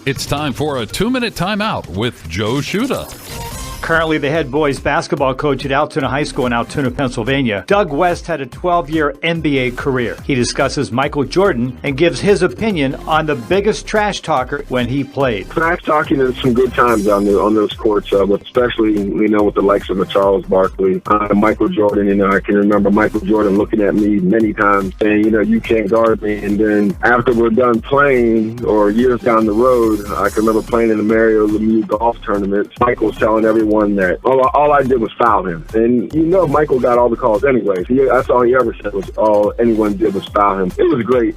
It's time for a 2-minute timeout with Joe Shuda. Currently the head boys basketball coach at Altoona High School in Altoona, Pennsylvania, Doug West had a 12-year NBA career. He discusses Michael Jordan and gives his opinion on the biggest trash talker when he played. Trash talking is some good times on those courts, especially, with the likes of a Charles Barkley, Michael Jordan. I can remember Michael Jordan looking at me many times saying, you can't guard me. And then after we're done playing, or years down the road, I can remember playing in the Mario Lemieux golf tournament. Michael's telling everyone that all I did was foul him. And Michael got all the calls anyways. That's all he ever said was all anyone did was foul him. It was great.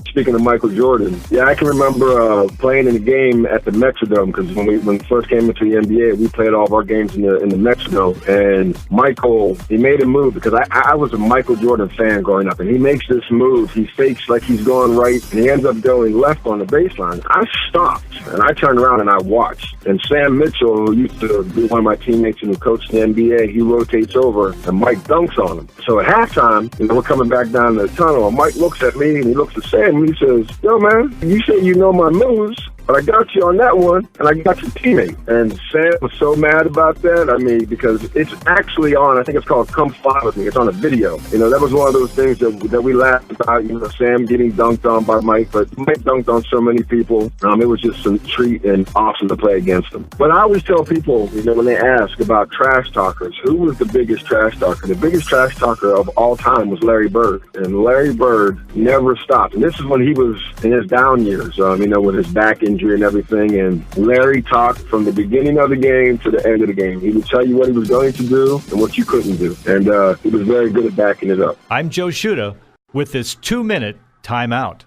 Speaking of Michael Jordan, I can remember playing in a game at the Metrodome, because when we first came into the NBA, we played all of our games in the Metrodome. And Michael, he made a move, because I was a Michael Jordan fan growing up, and he makes this move. He fakes like he's going right, and he ends up going left on the baseline. I stopped, and I turned around and I watched. And Sam Mitchell, who used to be one of my teammates and who coached the NBA, he rotates over and Mike dunks on him. So at halftime, we're coming back down the tunnel, and Mike looks at me and he looks at Sam and he says, "Yo, man, you say you know my moves, but I got you on that one, and I got your teammate." And Sam was so mad about that, because it's actually on, I think it's called Come Fly With Me. It's on a video. That was one of those things that we laughed about, Sam getting dunked on by Mike, but Mike dunked on so many people. It was just a treat and awesome to play against him. But I always tell people, when they ask about trash talkers, who was the biggest trash talker? The biggest trash talker of all time was Larry Bird. And Larry Bird never stopped. And this is when he was in his down years, with his back injury and everything. And Larry talked from the beginning of the game to the end of the game. He would tell you what he was going to do and what you couldn't do. And he was very good at backing it up. I'm Joe Shuda with this 2-minute timeout.